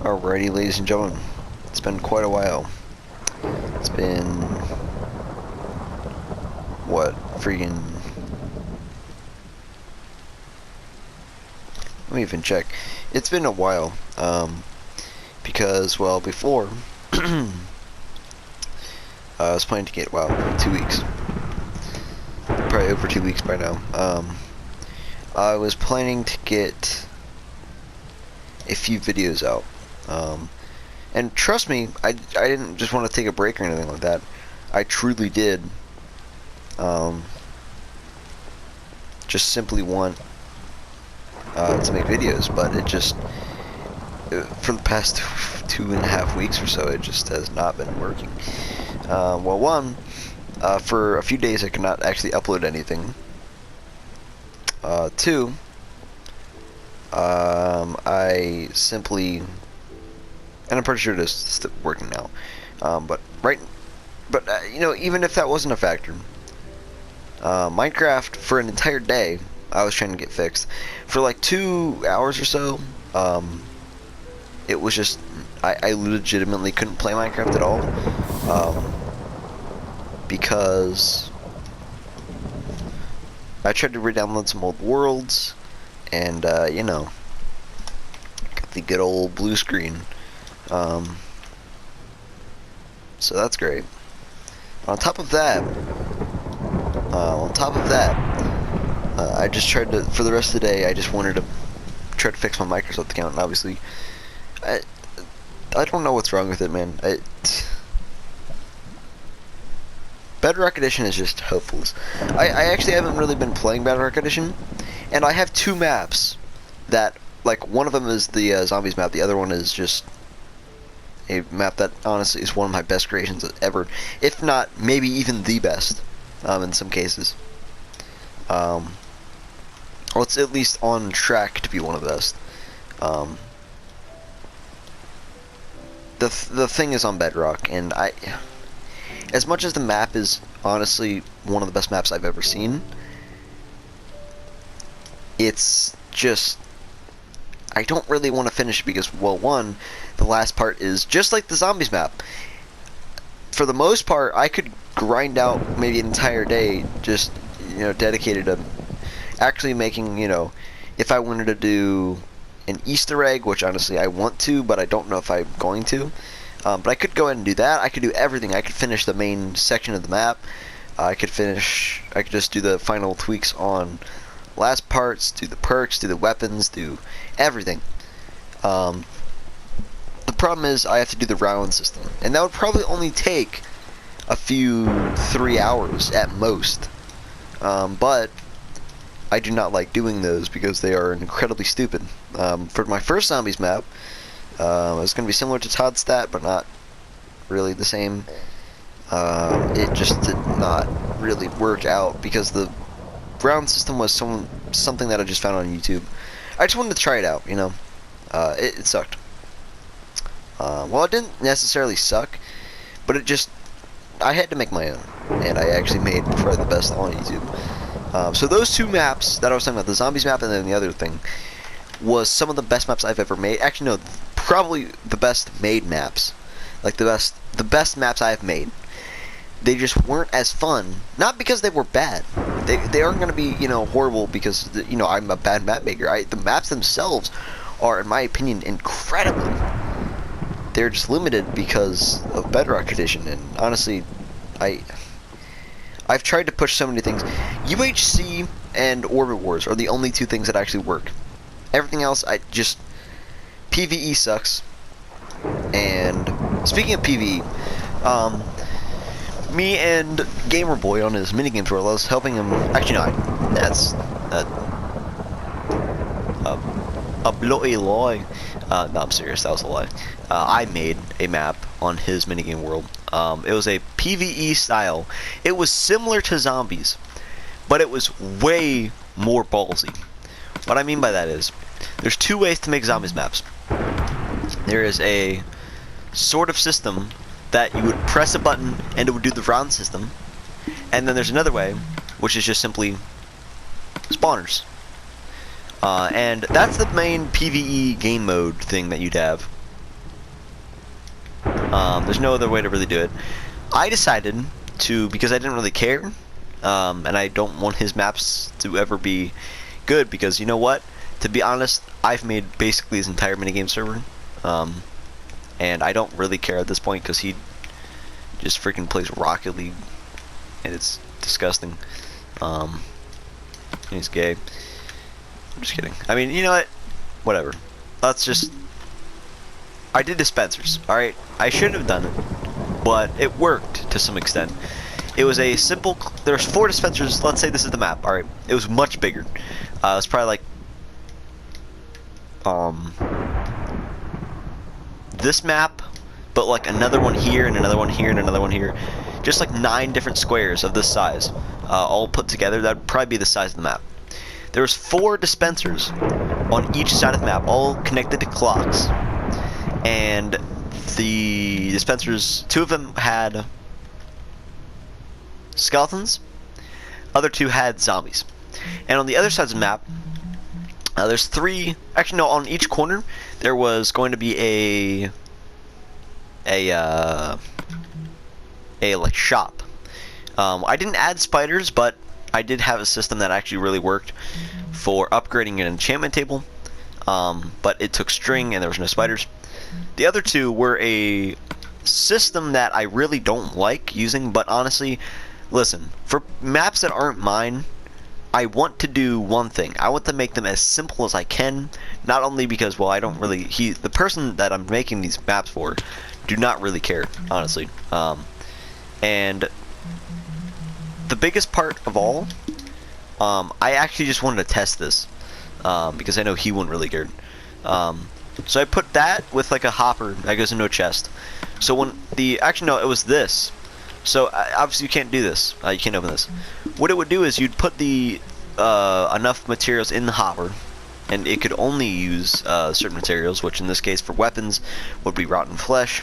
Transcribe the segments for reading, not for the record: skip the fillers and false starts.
Alrighty, ladies and gentlemen, it's been quite a while. It's been, what, freaking, let me even check. It's been a while, because, well, before, I was planning to get, well, 2 weeks. Probably over 2 weeks by now. I was planning to get a few videos out. And trust me, I didn't just want to take a break or anything like that. I truly did. Just simply want to make videos, but it just, for the past 2.5 weeks or so, it just has not been working. Well, one, for a few days I could not actually upload anything. Two, I simply, and I'm pretty sure it is still working now. But you know, even if that wasn't a factor, Minecraft for an entire day, I was trying to get fixed. For like 2 hours or so, it was just, I legitimately couldn't play Minecraft at all, because I tried to re-download some old worlds, and you know, got the good old blue screen. So that's great. On top of that, I just tried to, for the rest of the day, I just wanted to try to fix my Microsoft account, and obviously, I don't know what's wrong with it, man. Bedrock Edition is just hopeless. I actually haven't really been playing Bedrock Edition, and I have 2 maps that, like, one of them is the zombies map, the other one is just a map that honestly is one of my best creations ever, if not maybe even the best, in some cases. Well, it's at least on track to be one of the best. The thing is on Bedrock, and as much as the map is honestly one of the best maps I've ever seen, it's just, I don't really want to finish it because, well, one, the last part is just like the zombies map. For the most part, I could grind out maybe an entire day just, you know, dedicated to actually making, you know, if I wanted to do an Easter egg, which honestly I want to, but I don't know if I'm going to. But I could go ahead and do that. I could do everything. I could finish the main section of the map. I could just do the final tweaks on last parts, do the perks, do the weapons, do everything. The problem is I have to do the round system, and that would probably only take a few 3 hours at most. But I do not like doing those because they are incredibly stupid. For my first zombies map, it's going to be similar to Todd's stat, but not really the same. It just did not really work out because the round system was something that I just found on YouTube. I just wanted to try it out, you know. It sucked. Well, it didn't necessarily suck, but it just, I had to make my own, and I actually made probably the best on YouTube. So those 2 maps that I was talking about, the zombies map and then the other thing, was some of the best maps I've ever made. Actually, no, probably the best made maps. Like the best maps I've made. They just weren't as fun. Not because they were bad. They aren't going to be, you know, horrible because, you know, I'm a bad map maker. The maps themselves are, in my opinion, incredible. They're just limited because of Bedrock Edition, and honestly, I've tried to push so many things. UHC and Orbit Wars are the only 2 things that actually work. Everything else, PvE sucks. And speaking of PvE, me and Gamerboy on his minigames world, I was helping him. Actually, no, that's a bloody lie. No, I'm serious. That was a lie. I made a map on his minigame world. It was a PvE style. It was similar to zombies, but it was way more ballsy. What I mean by that is, there's 2 ways to make zombies maps. There is a sort of system that you would press a button and it would do the round system, and then there's another way, which is just simply spawners. And that's the main PvE game mode thing that you'd have. There's no other way to really do it. I decided to, because I didn't really care, and I don't want his maps to ever be good, because you know what? To be honest, I've made basically his entire minigame server, and I don't really care at this point, because he just freaking plays Rocket League, and it's disgusting. He's gay. I'm just kidding. I mean, you know what? Whatever. Let's just... I did dispensers, alright? I shouldn't have done it, but it worked to some extent. It was a simple... There's 4 dispensers. Let's say this is the map, alright? It was much bigger. It was probably like... this map, but like another one here, and another one here, and another one here. Just like 9 different squares of this size. All put together. That would probably be the size of the map. There was 4 dispensers on each side of the map, all connected to clocks. And the dispensers, 2 of them had skeletons, other 2 had zombies. And on the other side of the map, there's 3. Actually, no. On each corner, there was going to be a like shop. I didn't add spiders, but I did have a system that actually really worked for upgrading an enchantment table. But it took string, and there was no spiders. The other 2 were a system that I really don't like using, but honestly, listen, for maps that aren't mine, I want to do one thing. I want to make them as simple as I can, not only because, well, I don't really... the person that I'm making these maps for do not really care, honestly. And the biggest part of all, I actually just wanted to test this, because I know he wouldn't really care. So I put that with like a hopper that goes into a chest. So when the... Actually, no, it was this. So obviously you can't do this. You can't open this. What it would do is you'd put the enough materials in the hopper, and it could only use certain materials, which in this case for weapons would be rotten flesh.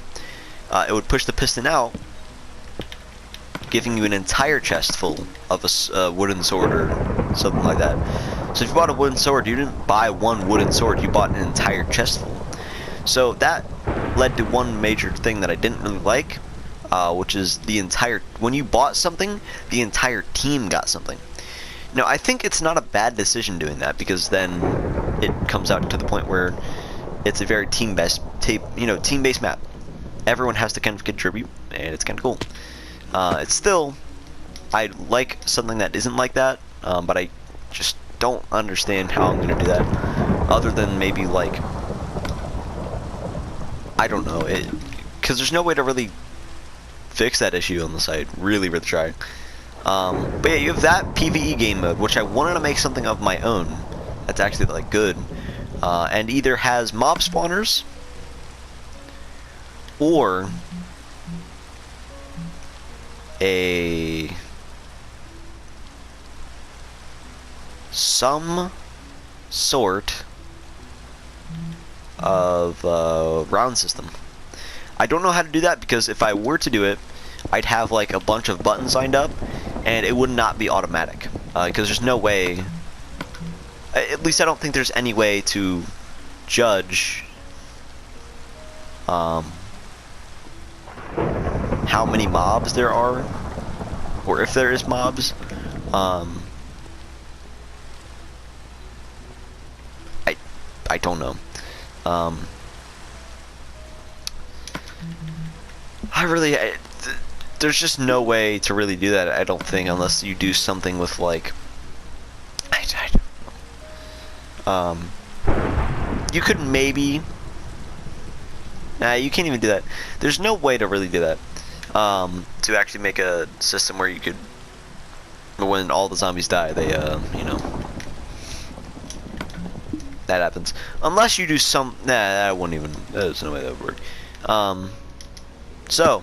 It would push the piston out, giving you an entire chest full of a wooden sword or something like that. So if you bought a wooden sword, you didn't buy one wooden sword, you bought an entire chest full. So that led to one major thing that I didn't really like, which is the entire... When you bought something, the entire team got something. Now, I think it's not a bad decision doing that, because then it comes out to the point where it's a very team-based map. Everyone has to kind of contribute, and it's kind of cool. It's still... I like something that isn't like that, but I just don't understand how I'm going to do that, other than maybe, like... I don't know, because there's no way to really fix that issue on the site. Really try. But yeah, you have that PvE game mode, which I wanted to make something of my own that's actually like good, and either has mob spawners or some sort of round system. I don't know how to do that, because if I were to do it, I'd have like a bunch of buttons lined up, and it would not be automatic, because there's no way, at least I don't think there's any way to judge how many mobs there are, or if there is mobs. I don't know. There's just no way to really do that, I don't think, unless you do something with like, I don't know. You could maybe, nah, you can't even do that. There's no way to really do that, to actually make a system where you could, when all the zombies die, they, you know, that happens. Unless you do some, nah, that wouldn't even, there's no way that would work. So,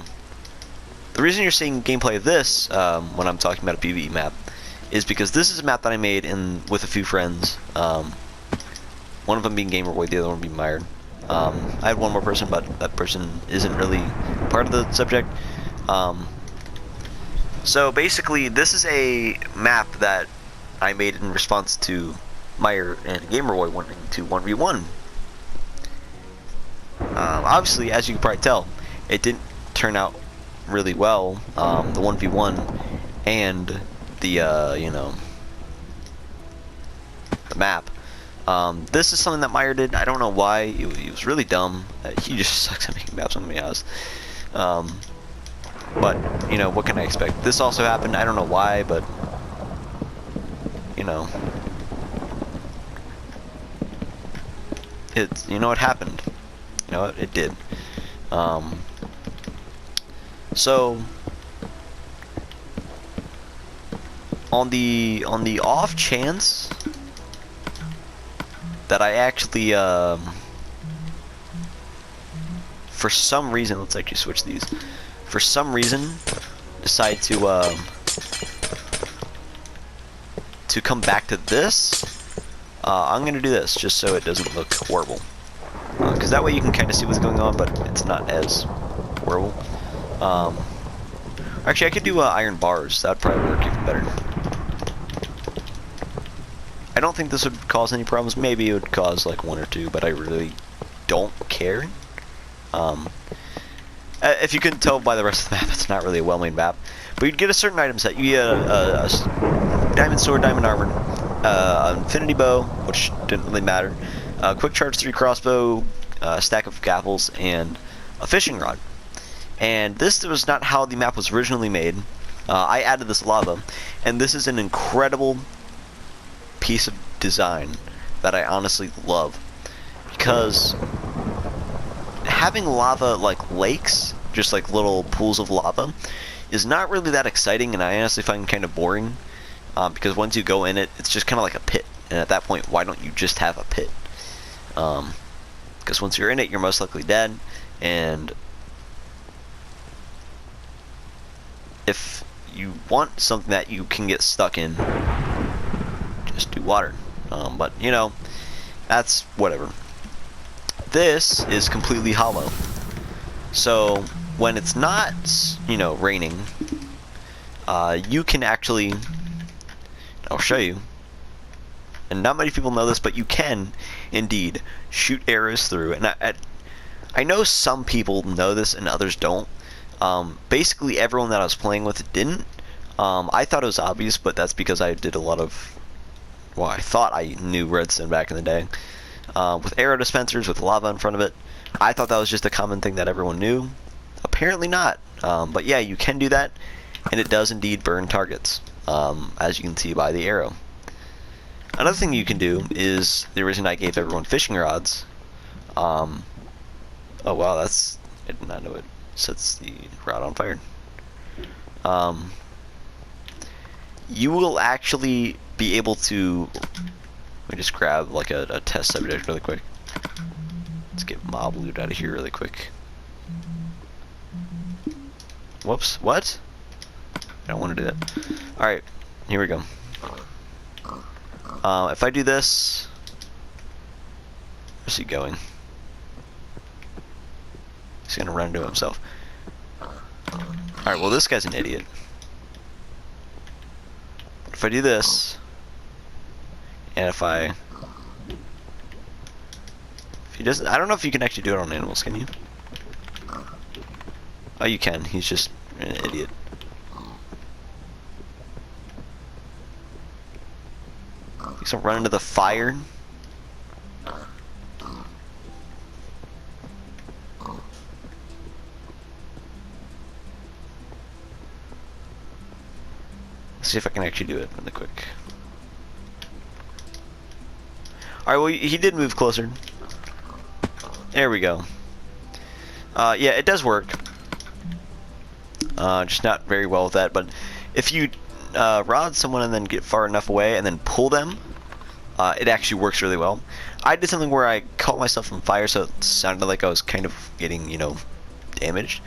the reason you're seeing gameplay of this, when I'm talking about a PvE map, is because this is a map that I made with a few friends. One of them being Gamerboy, the other one being Meyer. I had one more person, but that person isn't really part of the subject. So basically, this is a map that I made in response to Meyer and Gamerboy wanting to 1v1. Obviously, as you can probably tell, it didn't turn out really well. The 1v1 and the you know, the map. This is something that Meyer did. I don't know why. He was really dumb. He just sucks at making maps, on me honest. But you know, what can I expect? This also happened. I don't know why, but you know, it happened. You know, it did. So on the off chance that I actually for some reason, let's actually switch these. For some reason, decide to come back to this. I'm gonna do this just so it doesn't look horrible, because that way you can kind of see what's going on, but it's not as horrible. Actually, I could do iron bars. That would probably work even better. I don't think this would cause any problems. Maybe it would cause like 1 or 2, but I really don't care. If you couldn't tell by the rest of the map, it's not really a well-made map. But you'd get a certain item set. You get a diamond sword, diamond armor, infinity bow, which didn't really matter, quick charge 3 crossbow, a stack of gapples, and a fishing rod. And this was not how the map was originally made. I added this lava, and this is an incredible piece of design that I honestly love, because having lava like lakes, just like little pools of lava, is not really that exciting, and I honestly find kind of boring, because once you go in it, it's just kind of like a pit, and at that point, why don't you just have a pit? Because once you're in it, you're most likely dead, and if you want something that you can get stuck in, just do water. But you know, that's whatever. This is completely hollow, so when it's not, you know, raining, you can actually, I'll show you, and not many people know this, but you can indeed shoot arrows through, and I know some people know this and others don't. Basically everyone that I was playing with didn't. I thought it was obvious, but that's because I did a lot of, well, I thought I knew redstone back in the day. With arrow dispensers with lava in front of it, I thought that was just a common thing that everyone knew. Apparently not. But yeah, you can do that, and it does indeed burn targets, as you can see by the arrow. Another thing you can do is, the reason I gave everyone fishing rods, oh wow, I did not know it sets the rod on fire. You will actually be able to, let me just grab like a test subject really quick. Let's get mob loot out of here really quick. Whoops, what? I don't want to do that. Alright, here we go. If I do this, where's he going? He's gonna run into himself. Alright, well this guy's an idiot. If I do this, and if he doesn't, I don't know if you can actually do it on animals, can you? Oh, you can. He's just an idiot. He's gonna run into the fire. Let's see if I can actually do it really quick. Alright, well, he did move closer. There we go. Yeah, it does work. Just not very well with that, but if you rod someone and then get far enough away and then pull them, it actually works really well. I did something where I caught myself on fire, so it sounded like I was kind of getting, you know, damaged,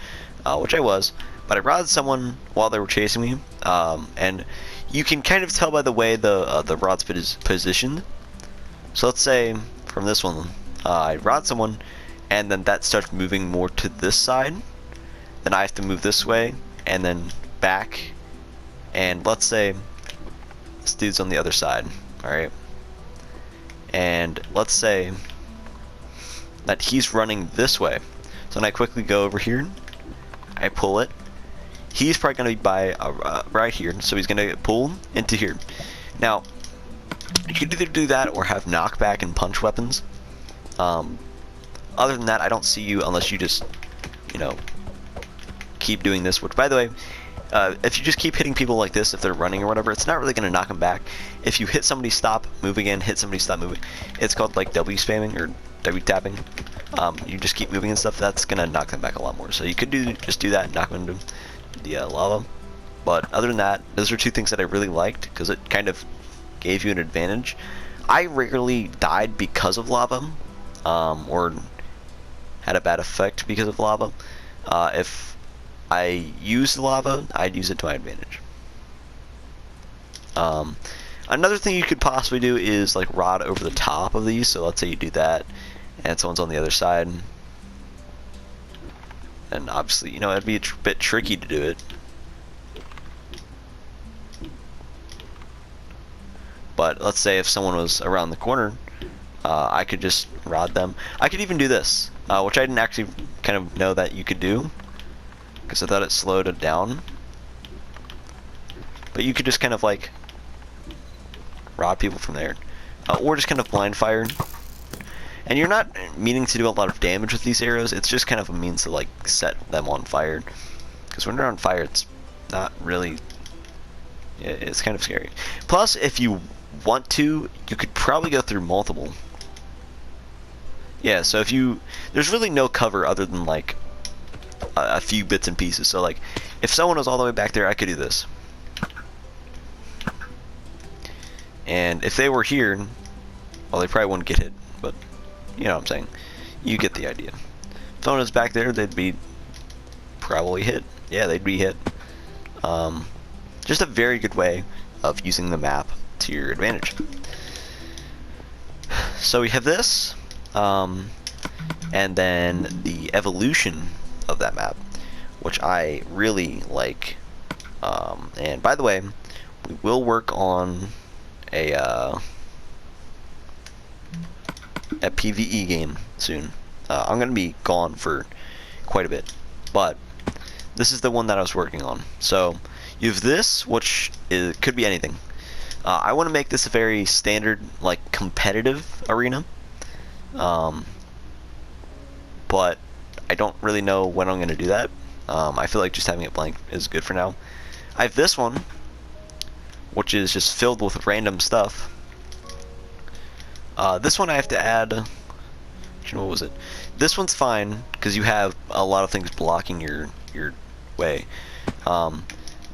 which I was. But I rodded someone while they were chasing me, and you can kind of tell by the way the rod's positioned. So let's say from this one, I rod someone, and then that starts moving more to this side. Then I have to move this way, and then back. And let's say this dude's on the other side, alright? And let's say that he's running this way. So then I quickly go over here, I pull it. He's probably going to be by right here, so he's going to pull into here. Now, you could either do that or have knockback and punch weapons. Other than that, I don't see you unless you just, you know, keep doing this. Which, by the way, if you just keep hitting people like this, if they're running or whatever, it's not really going to knock them back. If you hit somebody, stop, move again, hit somebody, stop, moving. It's called like W spamming or W tapping. You just keep moving and stuff. That's going to knock them back a lot more. So you could just do that and knock them into the lava. But other than that, those are two things that I really liked because it kind of gave you an advantage. I rarely died because of lava, or had a bad effect because of lava. If I used lava, I'd use it to my advantage. Another thing you could possibly do is like rod over the top of these. So let's say you do that, and someone's on the other side, and obviously, you know, it'd be a bit tricky to do it. But let's say if someone was around the corner, I could just rod them. I could even do this, which I didn't actually kind of know that you could do, because I thought it slowed it down. But you could just kind of like rod people from there, or just kind of blind fire. And you're not meaning to do a lot of damage with these arrows. It's just kind of a means to like set them on fire, because when they're on fire, it's not really. It's kind of scary. Plus, if you want to, you could probably go through multiple. Yeah, so if you, there's really no cover other than like a few bits and pieces. So like, if someone was all the way back there, I could do this. And if they were here, well, they probably wouldn't get hit, but you know what I'm saying. You get the idea. If someone was back there, they'd be probably hit. Yeah, they'd be hit. Just a very good way of using the map to your advantage. So we have this, and then the evolution of that map, which I really like. And by the way, we will work on a PvE game soon. I'm gonna be gone for quite a bit, but this is the one that I was working on. So you have this, which could be anything. I want to make this a very standard, like, competitive arena. But I don't really know when I'm going to do that. I feel like just having it blank is good for now. I have this one, which is just filled with random stuff. This one I have to add. What was it? This one's fine because you have a lot of things blocking your way.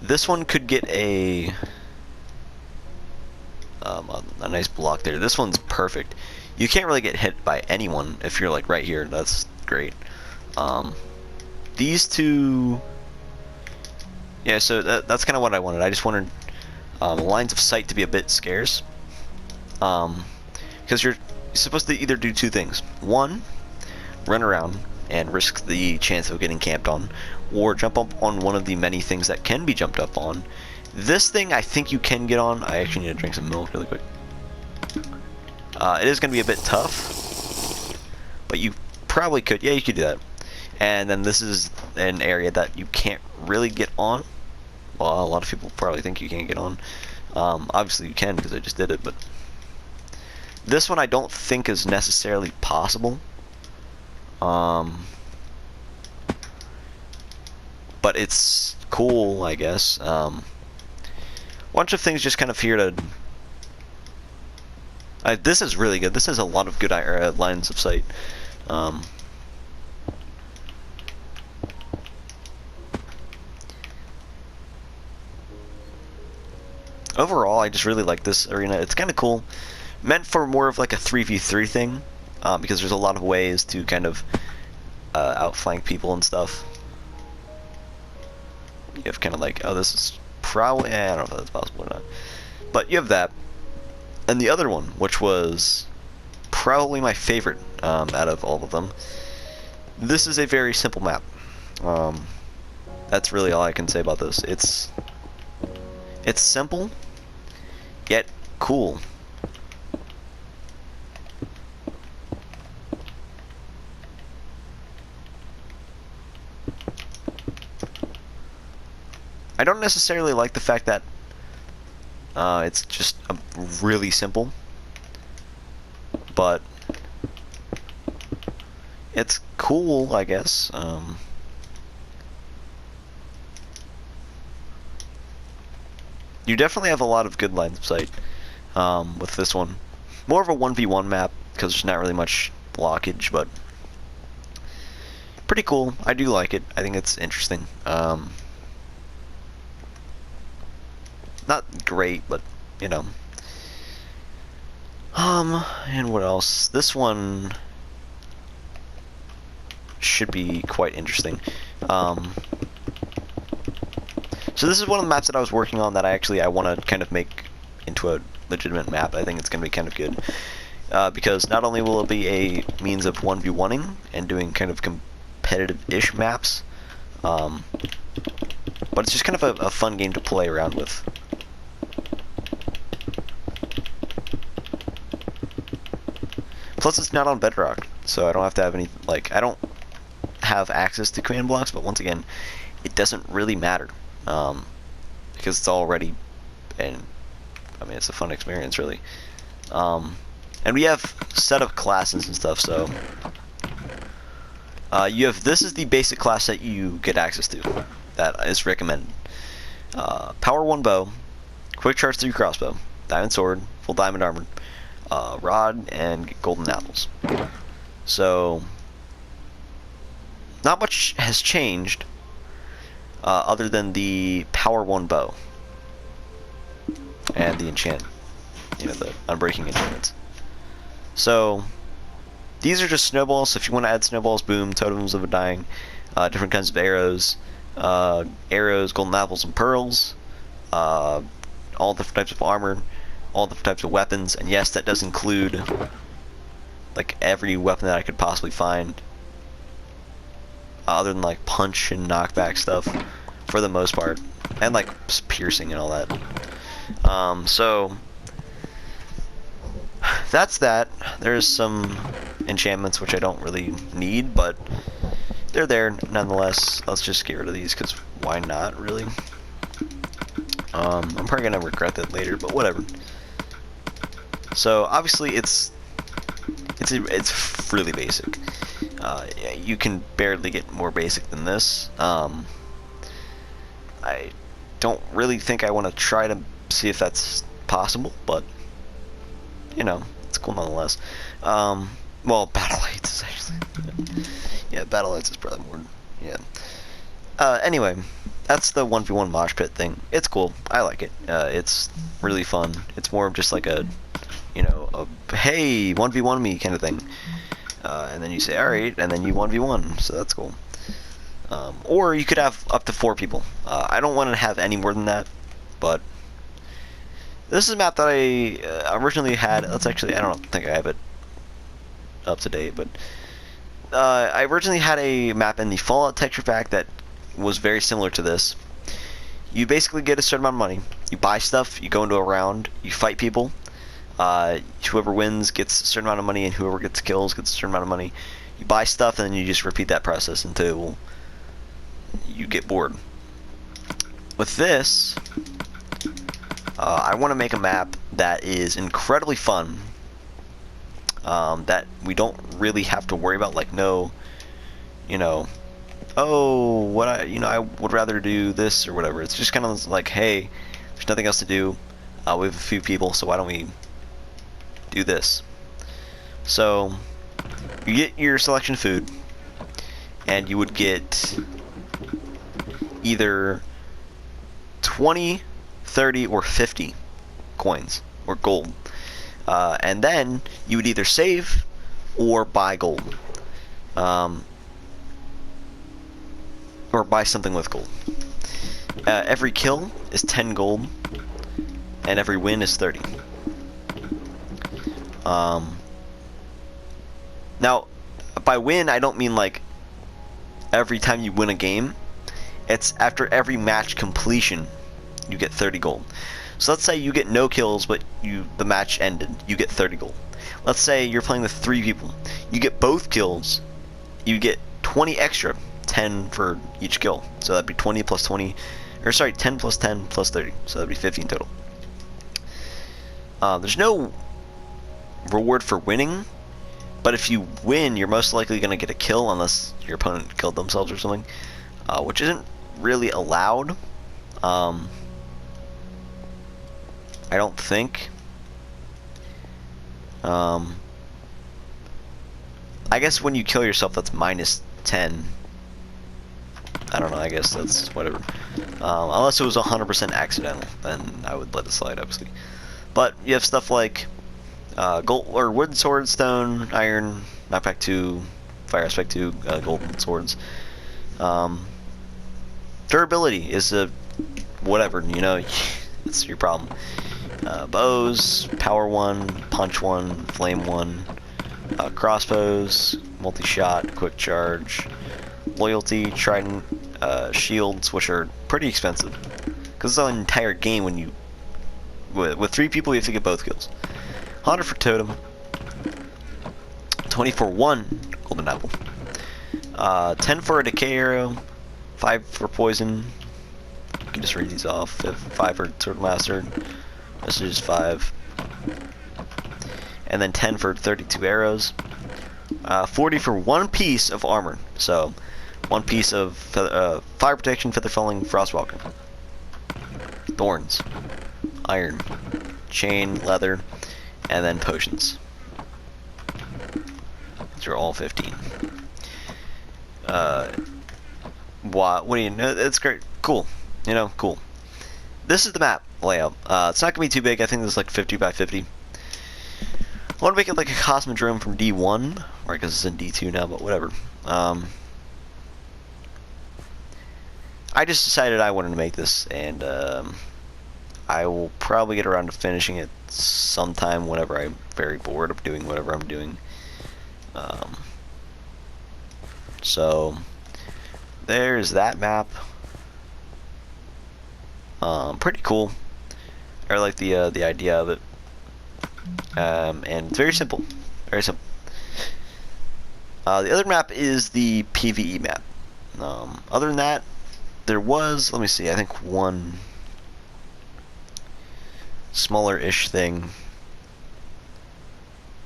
This one could get a nice block there. This one's perfect. You can't really get hit by anyone if you're like right here. That's great. These two, yeah. So that's kind of what I wanted. I just wanted lines of sight to be a bit scarce, because you're supposed to either do two things. One, run around and risk the chance of getting camped on, or jump up on one of the many things that can be jumped up on. This thing I think you can get on. I actually need to drink some milk really quick. It is going to be a bit tough, but you probably could. Yeah, you could do that. And then this is an area that you can't really get on. Well, a lot of people probably think you can't get on. Obviously you can because I just did it, but this one I don't think is necessarily possible. But it's cool, I guess. Bunch of things just kind of here to. This is really good. This has a lot of good lines of sight. Overall, I just really like this arena. It's kind of cool. Meant for more of like a 3v3 thing, because there's a lot of ways to kind of outflank people and stuff. You have kind of like, oh, this is probably, I don't know if that's possible or not. But you have that. And the other one, which was probably my favorite out of all of them. This is a very simple map. That's really all I can say about this. It's simple, yet cool. I don't necessarily like the fact that it's just really simple, but it's cool, I guess. You definitely have a lot of good line of sight with this one. More of a 1v1 map because there's not really much blockage, but pretty cool. I do like it. I think it's interesting. Not great, but you know. And what else? This one should be quite interesting. So this is one of the maps that I was working on that I want to kind of make into a legitimate map. I think it's going to be kind of good. Because not only will it be a means of 1v1ing and doing kind of competitive-ish maps, but it's just kind of a fun game to play around with. Plus it's not on Bedrock, so I don't have to have any, like, I don't have access to command blocks, but once again, it doesn't really matter, because it's already, and, I mean, it's a fun experience, really. And we have set up classes and stuff, so, this is the basic class that you get access to, that is recommended. Power 1 bow, quick charge 3 crossbow, diamond sword, full diamond armor, rod, and golden apples. So, not much has changed, other than the Power 1 bow and the enchant, you know, the unbreaking enchantments. So, these are just snowballs. So if you want to add snowballs, boom, totems of undying, different kinds of arrows, golden apples and pearls, all different types of armor, all different types of weapons, and yes, that does include like every weapon that I could possibly find, other than like punch and knockback stuff, for the most part, and like piercing and all that. So that's that. There's some enchantments which I don't really need, but they're there nonetheless. Let's just get rid of these because why not, really? I'm probably gonna regret that later, but whatever. So obviously it's really basic. You can barely get more basic than this. I don't really think I want to try to see if that's possible, but you know, it's cool nonetheless. Well, Battle Lights is actually, yeah, Battle Lights is probably more, yeah. Anyway, that's the 1v1 mosh pit thing. It's cool. I like it. It's really fun. It's more of just like a, you know, a hey, 1v1 me kind of thing. And then you say, alright, and then you 1v1, so that's cool. Or you could have up to 4 people. I don't want to have any more than that, but this is a map that I originally had. Let's actually, I don't think I have it up to date, but I originally had a map in the Fallout texture pack that was very similar to this. You basically get a certain amount of money, you buy stuff, you go into a round, you fight people, whoever wins gets a certain amount of money, and whoever gets kills gets a certain amount of money. You buy stuff, and then you just repeat that process until you get bored. With this, I want to make a map that is incredibly fun, that we don't really have to worry about, like, no, you know, oh, I would rather do this or whatever. It's just kind of like, hey, there's nothing else to do. We have a few people, so why don't we do this? So you get your selection of food, and you would get either 20, 30, or 50 coins or gold, and then you would either save or buy gold, or buy something with gold. Every kill is 10 gold, and every win is 30. Now, by win, I don't mean like every time you win a game. It's after every match completion, you get 30 gold. So let's say you get no kills, but the match ended. You get 30 gold. Let's say you're playing with 3 people. You get both kills. You get 20 extra, 10 for each kill. So that'd be 20 plus 20, or sorry, 10 plus 10 plus 30, so that'd be 15 total. There's no reward for winning, but if you win, you're most likely going to get a kill unless your opponent killed themselves or something, which isn't really allowed. I don't think. I guess when you kill yourself, that's minus 10. I don't know, I guess that's whatever. Unless it was 100% accidental, then I would let it slide, obviously. But you have stuff like gold or wood sword, stone, iron, knockback 2, fire aspect 2, gold swords. Durability is a whatever, you know, it's your problem. Bows, power 1, punch 1, flame 1, crossbows, multi-shot, quick charge, loyalty, trident, shields, which are pretty expensive because it's an entire game. When you with 3 people, you have to get both kills. 100 for totem, 20 for 1 golden apple, 10 for a decay arrow, 5 for poison. You can just read these off. 5 for sword master. This is 5, and then 10 for 32 arrows. 40 for 1 piece of armor. So 1 piece of fire protection, feather falling, frostwalker, thorns, iron, chain, leather, and then potions. These are all 15. What do you know? It's great. Cool. You know, cool. This is the map layout. It's not gonna be too big. I think this is like 50 by 50. I want to make it like a Cosmodrome from D1, right? Because it's in D2 now, but whatever. I just decided I wanted to make this, and I will probably get around to finishing it sometime whenever I'm very bored of doing whatever I'm doing. So there's that map. Pretty cool. I like the idea of it, and it's very simple. Very simple. The other map is the PvE map. Other than that, there was, let me see, I think one smaller-ish thing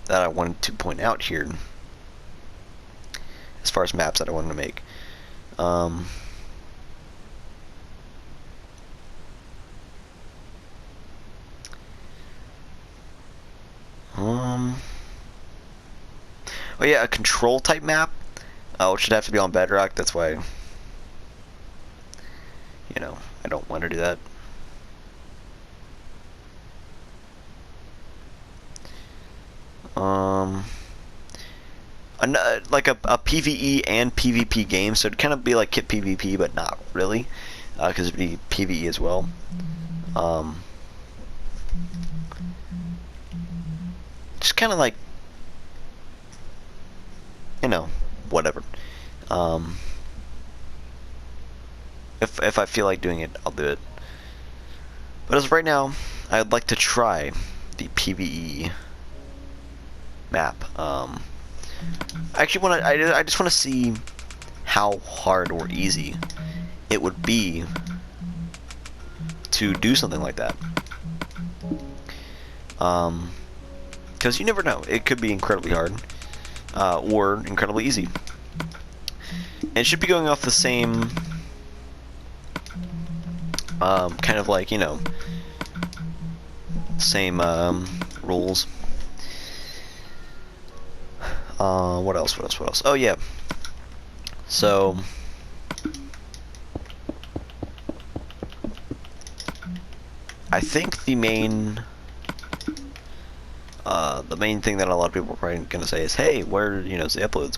that I wanted to point out here as far as maps that I wanted to make. Oh yeah, a control type map, which should have to be on Bedrock. That's why, you know, I don't want to do that. Like a PvE and PvP game, so it'd kind of be like Kit PvP, but not really, because it'd be PvE as well. Just kind of like, you know, whatever. If I feel like doing it, I'll do it. But as of right now, I'd like to try the PvE map. I actually want to. I just want to see how hard or easy it would be to do something like that. Because you never know. It could be incredibly hard, or incredibly easy. And it should be going off the same, kind of like, you know, same rules. What else? Oh yeah. So I think the main thing that a lot of people are probably gonna say is, hey, where, you know, is the uploads?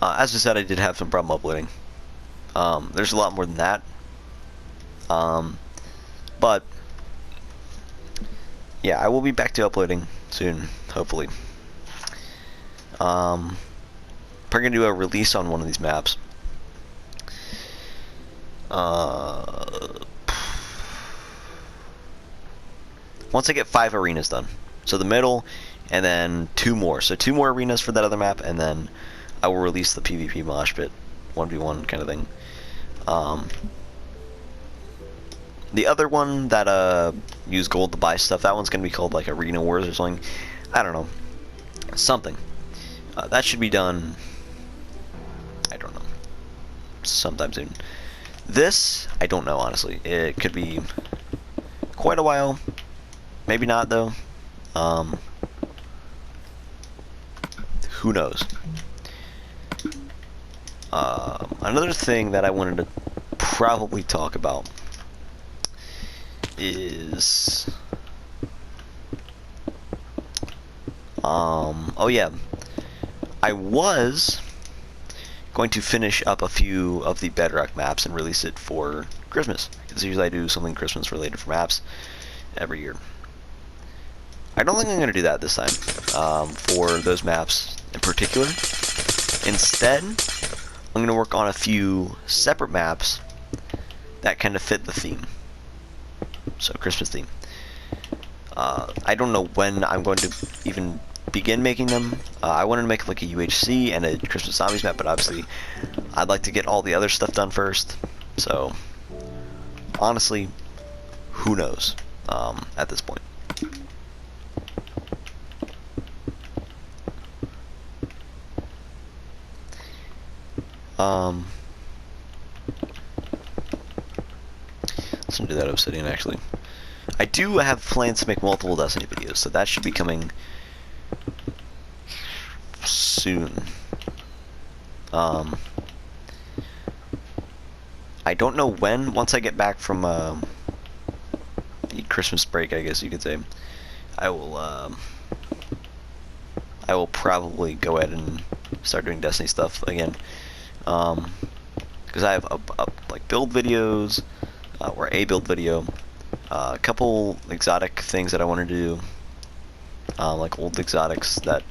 As I said, I did have some problem uploading. There's a lot more than that. But yeah, I will be back to uploading soon, hopefully. Probably gonna do a release on one of these maps. Once I get 5 arenas done, so the middle, and then 2 more. So 2 more arenas for that other map, and then I will release the PvP mosh pit 1v1 kind of thing. The other one that use gold to buy stuff, that one's gonna be called like Arena Wars or something. I don't know, something. That should be done. I don't know, sometime soon. This, I don't know, honestly. It could be quite a while. Maybe not, though. Who knows? Another thing that I wanted to probably talk about is... oh yeah. I was going to finish up a few of the Bedrock maps and release it for Christmas. Because usually I do something Christmas related for maps every year. I don't think I'm going to do that this time for those maps in particular. Instead, I'm going to work on a few separate maps that kind of fit the theme. So, Christmas theme. I don't know when I'm going to even begin making them. I wanted to make like a UHC and a Christmas Zombies map, but obviously I'd like to get all the other stuff done first. So, honestly, who knows at this point. Let's do that Obsidian, actually. I do have plans to make multiple Destiny videos, so that should be coming soon. I don't know when. Once I get back from the Christmas break, I guess you could say, I will probably go ahead and start doing Destiny stuff again. Because I have like build videos, or a build video, a couple exotic things that I want to do, like old exotics that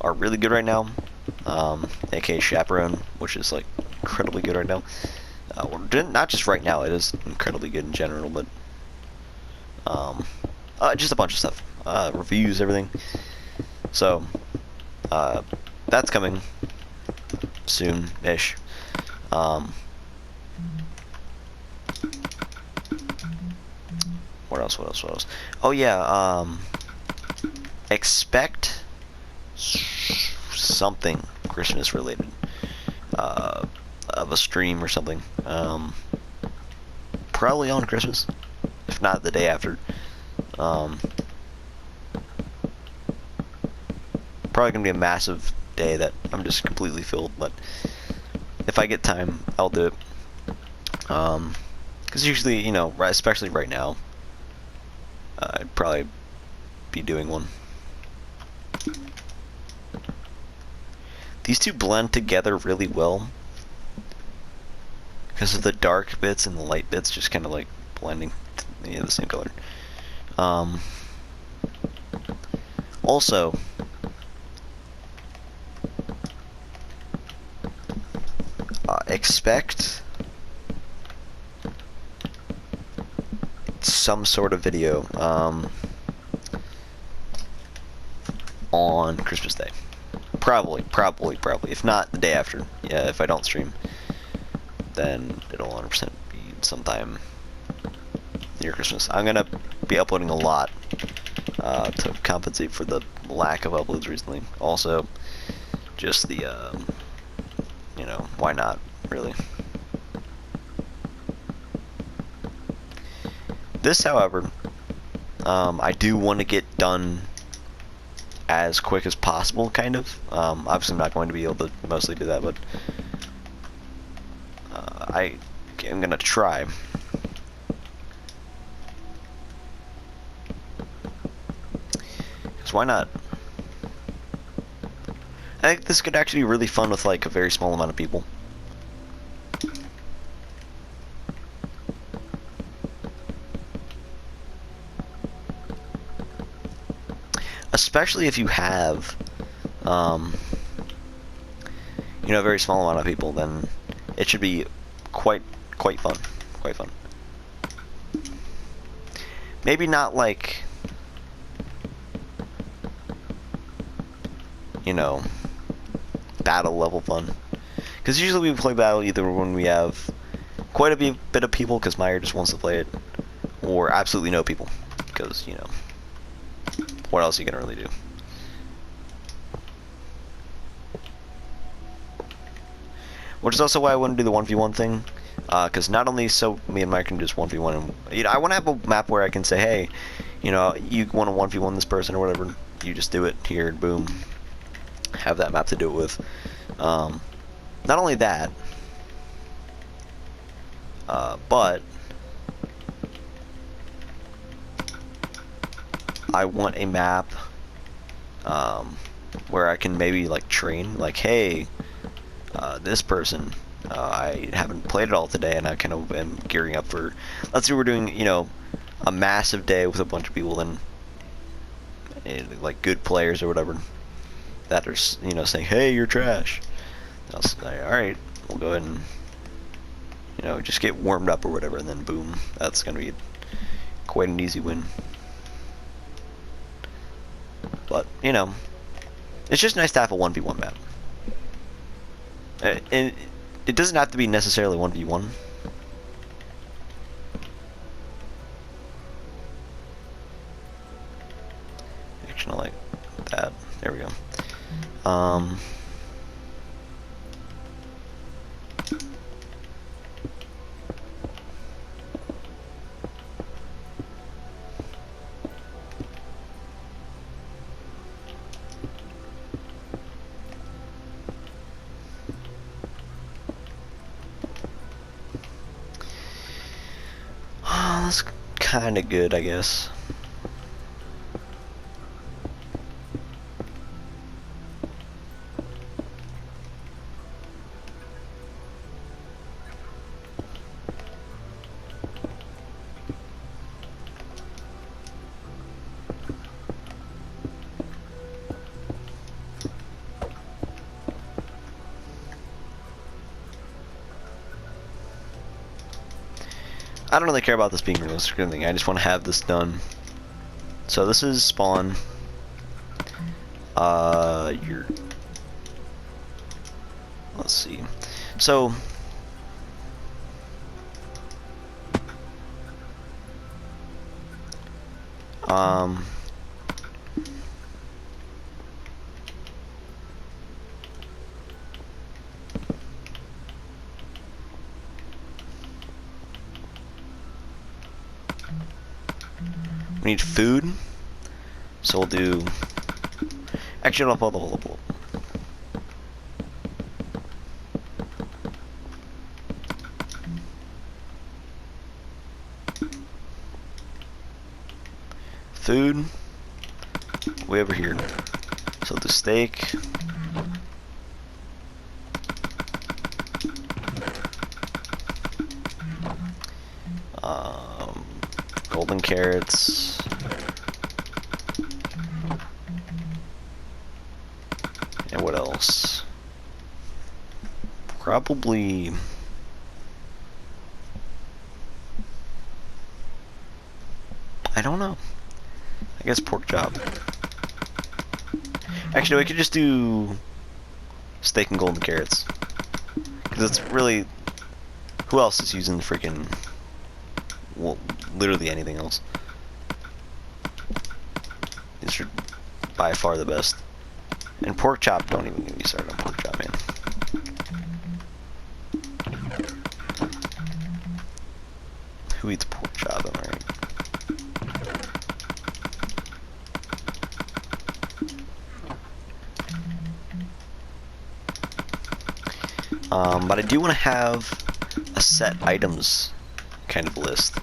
are really good right now, aka Chaperone, which is like incredibly good right now. Not just right now, it is incredibly good in general, but just a bunch of stuff, reviews, everything. So that's coming soon-ish. What else? Oh yeah, expect something Christmas related, of a stream or something. Probably on Christmas, if not the day after. Probably gonna be a massive day that I'm just completely filled, but if I get time, I'll do it. Because usually, you know, especially right now, I'd probably be doing one. These two blend together really well because of the dark bits and the light bits just kind of like blending, the same color. Also, expect some sort of video on Christmas Day. Probably. If not, the day after. Yeah, if I don't stream, then it'll 100% be sometime near Christmas. I'm gonna be uploading a lot to compensate for the lack of uploads recently. Also, just the, you know, why not, really. This, however, I do want to get done as quick as possible, kind of. Obviously, I'm not going to be able to mostly do that, but I'm going to try. Because why not? I think this could actually be really fun with, like, a very small amount of people. Especially if you have, you know, a very small amount of people, then it should be quite fun. Quite fun. Maybe not like, you know, battle level fun. Because usually we play battle either when we have quite a bit of people, because Meyer just wants to play it, or absolutely no people, because, you know, what else are you gonna really do? Which is also why I want to do the 1v1 thing, because not only so me and Mike can just 1v1, and, you know, I want to have a map where I can say, hey, you know, you want to 1v1 this person or whatever, you just do it here, and boom, have that map to do it with. Not only that, but I want a map where I can maybe like train, like, hey, this person, I haven't played it all today, and I kind of am gearing up for, let's say we're doing, you know, a massive day with a bunch of people, then like good players or whatever that are, you know, saying, hey, you're trash. I'll say, all right, we'll go ahead and, you know, just get warmed up or whatever, and then boom, that's gonna be quite an easy win. But, you know, it's just nice to have a 1v1 map. And it doesn't have to be necessarily 1v1. Actually, like that. There we go. That's kind of good, I guess. I don't really care about this being realistic or anything. I just want to have this done. So this is spawn. Let's see. So we need food, so we'll do. Actually, hold up. Food, way over here. So the steak. Golden carrots. And what else? Probably. I don't know. I guess pork chop. Actually, we could just do steak and golden carrots. Because it's really. Who else is using the freaking. Well, literally anything else. These are by far the best. And pork chop, don't even get me started on pork chop, man. Who eats pork chop? Am I right? But I do want to have a set items kind of list.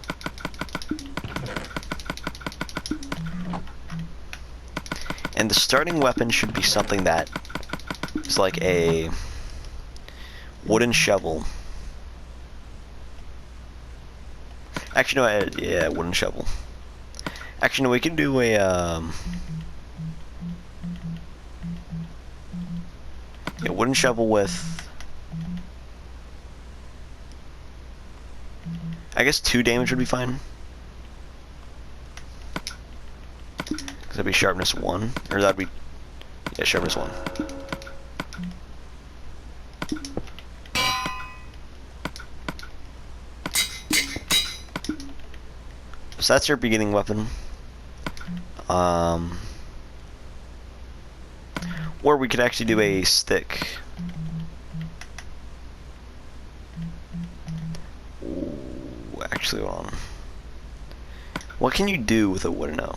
And the starting weapon should be something that is like a wooden shovel. Actually, no, yeah, wooden shovel. Actually, no, we can do a yeah, wooden shovel with, I guess 2 damage would be fine. That'd be sharpness 1, or that'd be, yeah, sharpness 1. So that's your beginning weapon. Or we could actually do a stick. Ooh, actually, hold on. What can you do with a wooden hoe?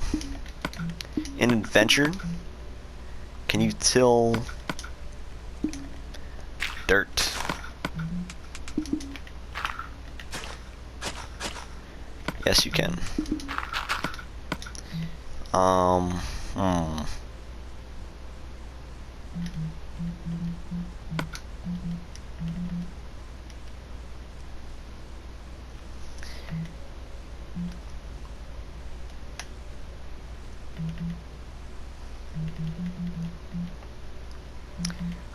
In adventure, can you till dirt? Yes, you can.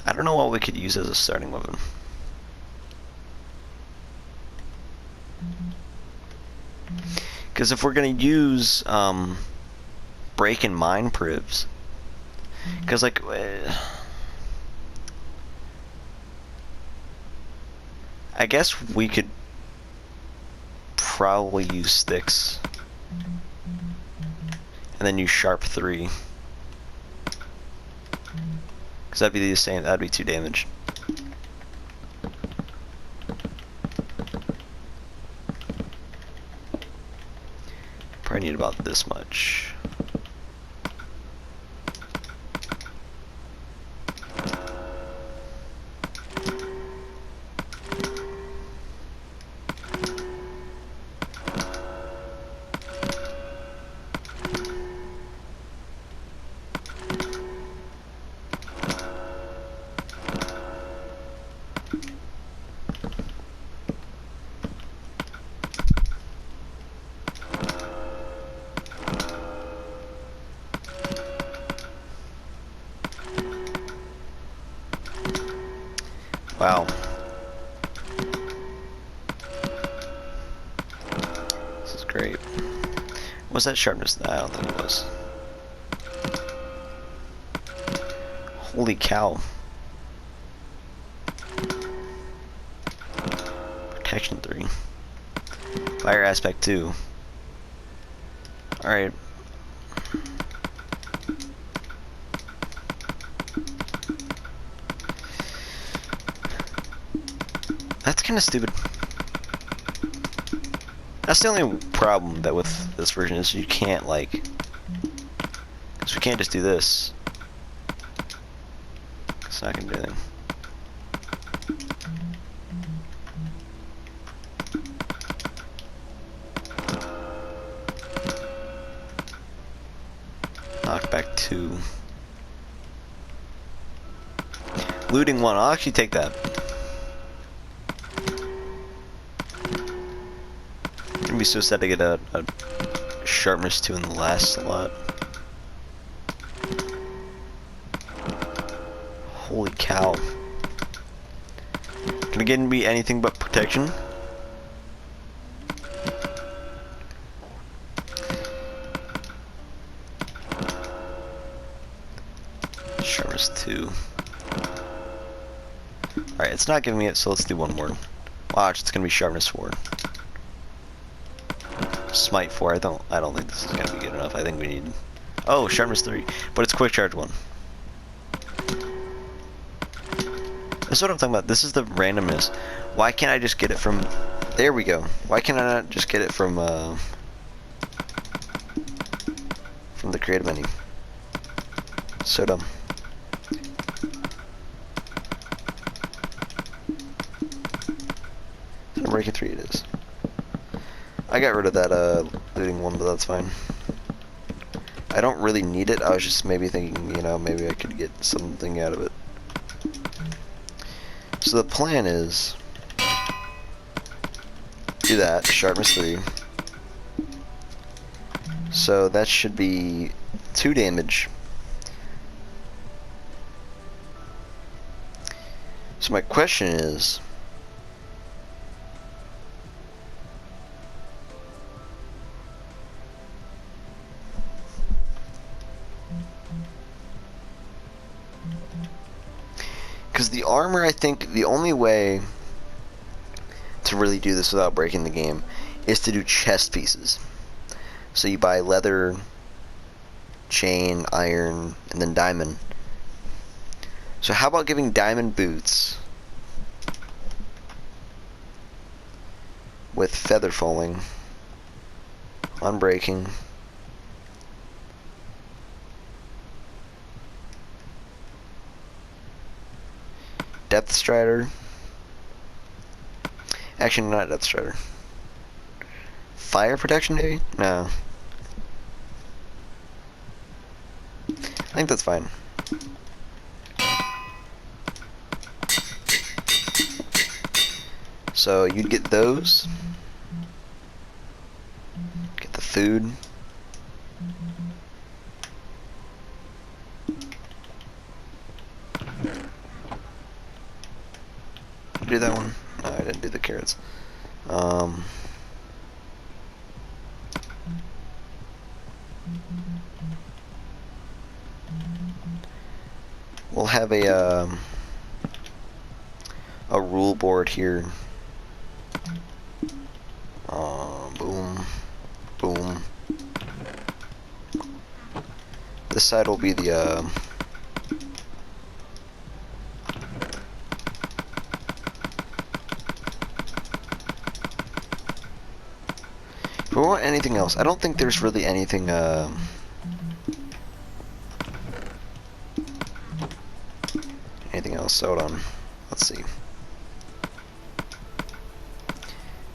I don't know what we could use as a starting weapon. Because if we're going to use break and mine privs, because like I guess we could probably use sticks and then use sharp 3, because that'd be the same. That'd be 2 damage. Probably need about this much. Wow. This is great. Was that sharpness? I don't think it was. Holy cow. Protection 3. Fire aspect 2. Alright. That's kind of stupid. That's the only problem that with this version is you can't like, because we can't just do this. It's not gonna do anything. Knockback 2. Looting 1. I'll actually take that. I'd be so sad to get a sharpness 2 in the last slot. Holy cow. Can again be anything but protection? Sharpness 2. Alright, it's not giving me it, so let's do one more. Watch, it's gonna be sharpness 4. Smite 4. I don't think this is gonna be good enough. I think we need, oh, sharpness 3, but it's quick charge 1. That's what I'm talking about. This is the randomness. Why can't I just get it from, there we go. Why can I not just get it from the creative menu? So dumb. Breaking 3 it is. I got rid of that looting 1, but that's fine. I don't really need it. I was just maybe thinking, you know, maybe I could get something out of it. So the plan is do that, sharpness 3. So that should be 2 damage. So my question is, because the armor, I think the only way to really do this without breaking the game is to do chest pieces. So you buy leather, chain, iron, and then diamond. So how about giving diamond boots with feather falling, unbreaking, depth strider. Actually, not depth strider. Fire protection, maybe? No. I think that's fine. So you'd get those. Get the food. Do that one? No, I didn't do the carrots. We'll have a rule board here. Boom, boom. This side will be the if we want anything else, I don't think there's really anything anything else. Hold on. Let's see.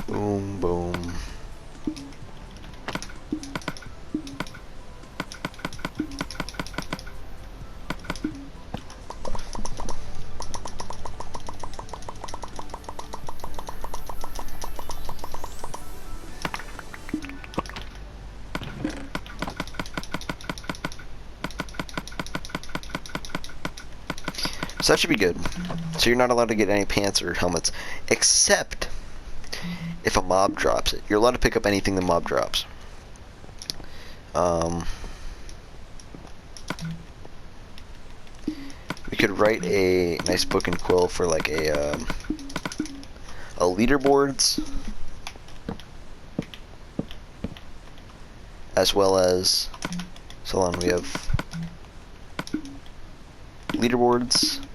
Boom, boom. So that should be good. So you're not allowed to get any pants or helmets, except if a mob drops it. You're allowed to pick up anything the mob drops. We could write a nice book and quill for like a leaderboards, as well as, so on, we have leaderboards.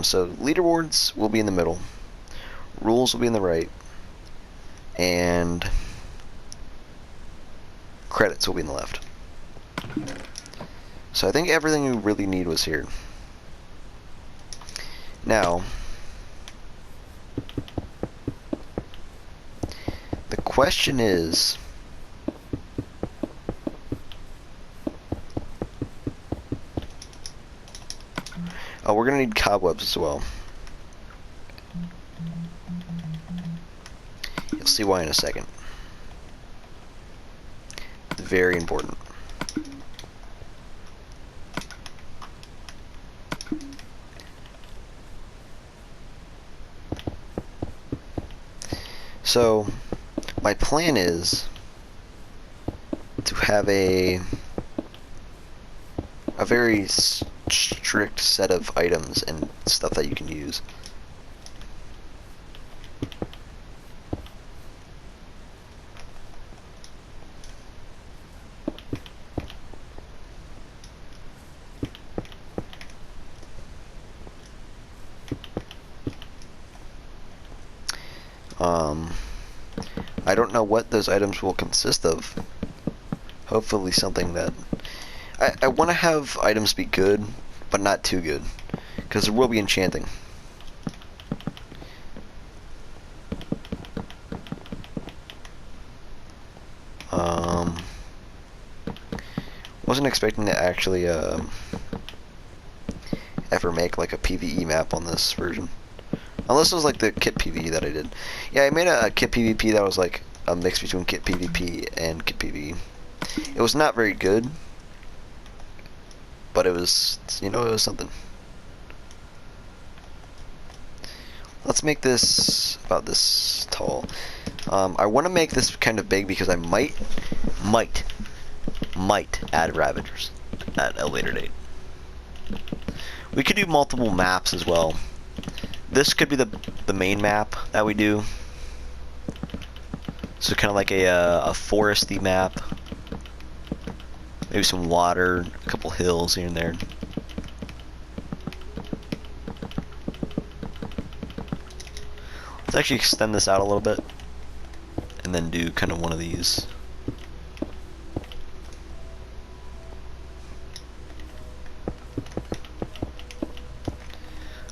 So leaderboards will be in the middle, rules will be in the right, and credits will be in the left. So I think everything we really need was here. Now, the question is, oh, we're gonna need cobwebs as well. You'll see why in a second. Very important. So, my plan is to have a very strict set of items and stuff that you can use. I don't know what those items will consist of. Hopefully something that... I want to have items be good, but not too good, because there will be enchanting. Wasn't expecting to actually ever make like a PvE map on this version. Unless it was like the kit PvE that I did. Yeah, I made a kit PvP that was like a mix between kit PvP and kit PvE. It was not very good, but it was, you know, it was something. Let's make this about this tall. I want to make this kind of big because I might add Ravagers at a later date. We could do multiple maps as well. This could be the main map that we do. So kind of like a foresty map. Maybe some water, a couple hills here and there. Let's actually extend this out a little bit, and then do kind of one of these.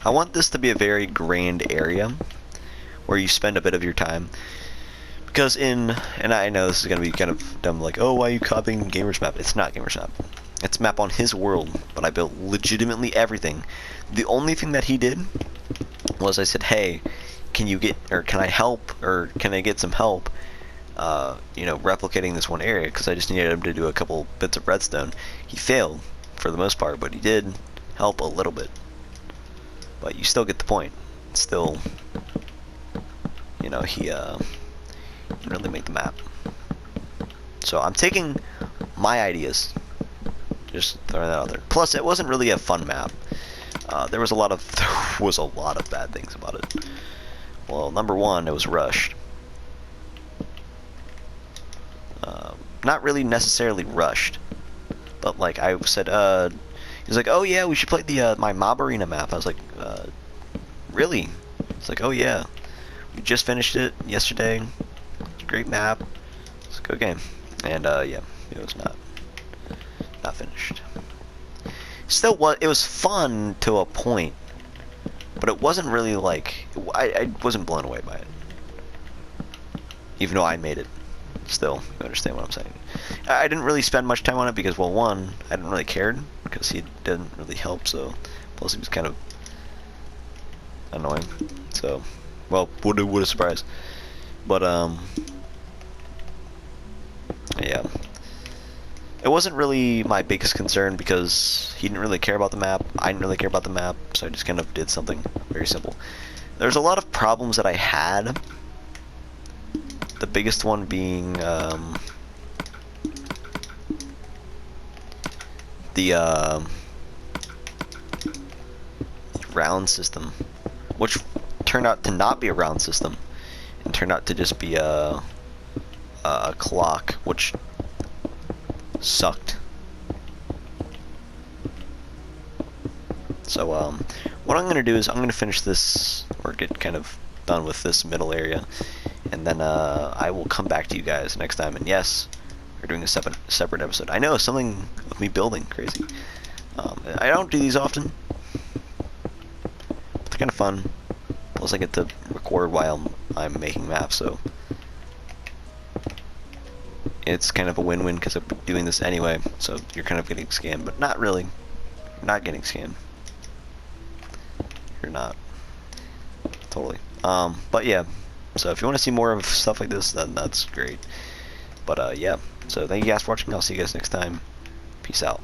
I want this to be a very grand area where you spend a bit of your time. Because and I know this is going to be kind of dumb, like, oh, why are you copying Gamer's map? It's not Gamer's map. It's a map on his world, but I built legitimately everything. The only thing that he did was I said, hey, can I help, or can I get some help, you know, replicating this one area, because I just needed him to do a couple bits of redstone. He failed for the most part, but he did help a little bit. But you still get the point. Still, you know, he didn't really make the map. So I'm taking my ideas, just throwing that out there. Plus, it wasn't really a fun map. There was a lot of bad things about it. Well, number one, it was rushed. Not really necessarily rushed, but like I said, he was like, oh yeah, we should play the my Mob Arena map. I was like, really? It's like, oh yeah, we just finished it yesterday. It's a great map. It's a good game. And yeah, it was not finished. Still, it was fun to a point, but it wasn't really like, I wasn't blown away by it, even though I made it. Still, you understand what I'm saying. I didn't really spend much time on it because, well, one, I didn't really care because he didn't really help. So, plus he was kind of annoying. So, well, what a surprise. But yeah, it wasn't really my biggest concern because he didn't really care about the map. I didn't really care about the map, so I just kind of did something very simple. There's a lot of problems that I had. The biggest one being the round system, which turned out to not be a round system, and turned out to just be a clock, which sucked. So what I'm gonna do is I'm gonna finish this, or get kind of done with this middle area, and then I will come back to you guys next time. And yes, we're doing a separate episode. I know, something of me building, crazy. I don't do these often, but they're kind of fun. Plus I get to record while I'm making maps, so it's kind of a win-win because I'm doing this anyway. So you're kind of getting scammed, but not really. You're not getting scammed. You're not. Totally. But yeah. So if you want to see more of stuff like this, then that's great. But yeah. So thank you guys for watching. I'll see you guys next time. Peace out.